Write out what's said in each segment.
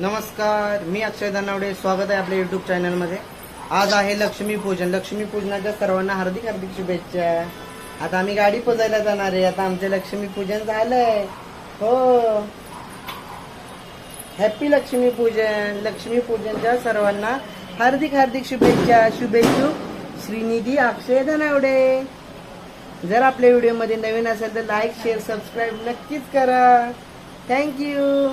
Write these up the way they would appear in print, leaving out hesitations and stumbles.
नमस्कार, मी अक्षय धनावडे. स्वागत आहे आपल्या युट्यूब चॅनलमध्ये. आज आहे लक्ष्मीपूजन. लक्ष्मीपूजनाच्या सर्वांना हार्दिक हार्दिक शुभेच्छा. आता आम्ही गाडी पुजायला जाणार आहे. आता आमचे लक्ष्मीपूजन झालंय. हो, हॅपी लक्ष्मीपूजन. लक्ष्मीपूजनच्या सर्वांना हार्दिक हार्दिक शुभेच्छा. शुभेच्छुक श्रीनिधी अक्षय धनावडे. जर आपल्या व्हिडिओमध्ये नवीन असेल तर लाईक, शेअर, सबस्क्राईब नक्कीच करा. थँक्यू.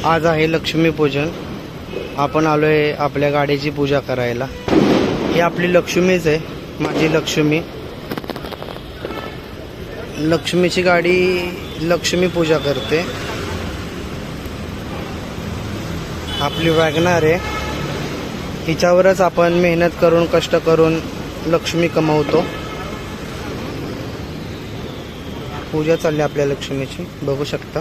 आज आहे लक्ष्मीपूजन. आपण आलोय आपल्या गाडीची पूजा करायला. ही आपली लक्ष्मीच आहे, माझी लक्ष्मी. लक्ष्मीची गाडी लक्ष्मी पूजा करते. आपली वॅगनार आहे. हिच्यावरच आपण मेहनत करून कष्ट करून लक्ष्मी कमवतो. पूजा चालली आपल्या लक्ष्मीची, बघू शकता.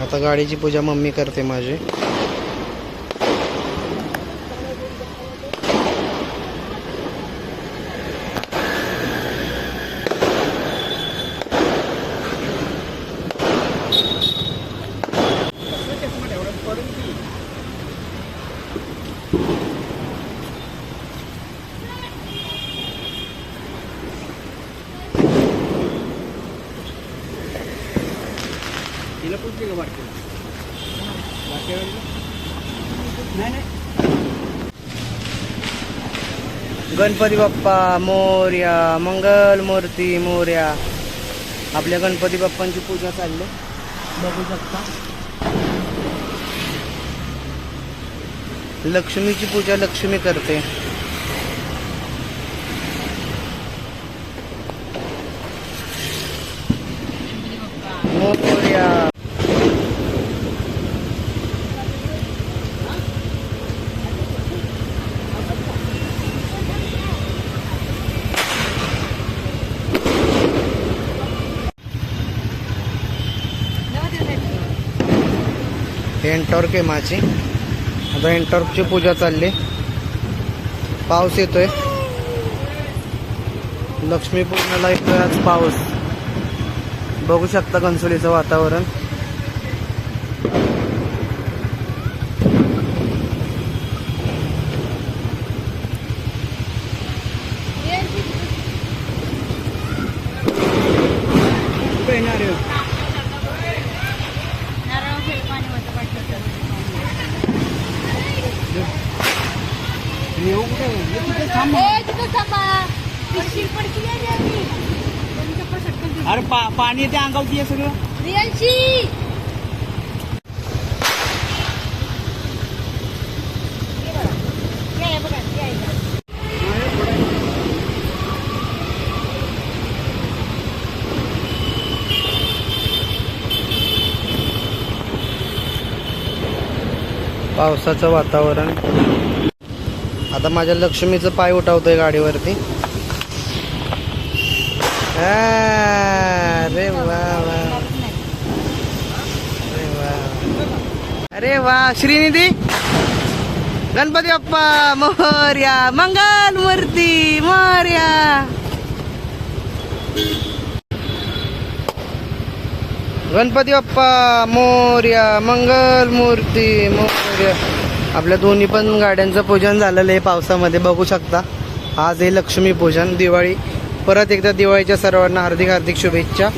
आता गाडीची पूजा मम्मी करते माझी. गणपती बाप्पा मोरया. मंगल मूर्ती मोरया. आपल्या गणपती बाप्पांची पूजा चालली, बघू शकता. लक्ष्मीची पूजा लक्ष्मी करते. मोरया. एंटॉर्क आहे माझी. आता एंटॉर्कची पूजा चालली. पाऊस येतोय. लक्ष्मीपूजनाला येतोय आज पाऊस. बघू शकता घनसोलीचं वातावरण. अरे पाणी ते अंगावती आहे सगळं. पावसाचं वातावरण. आता माझ्या लक्ष्मीचं पाय उठावतोय गाडीवरती. अरे वा वा. अरे वा. अरे वा. श्रीनिधी गणपती बाप्पा मोरया. मंगल मूर्ती मोरया. गणपती बाप्पा मोरया. मंगल मूर्ती मोरया. आपल्या दोन्ही पण गाड्यांचं पूजन झालेलं आहे पावसामध्ये, बघू शकता. आज आहे लक्ष्मी पूजन. दिवाळी. परत एकदा दिवाळीच्या सर्वांना हार्दिक हार्दिक शुभेच्छा.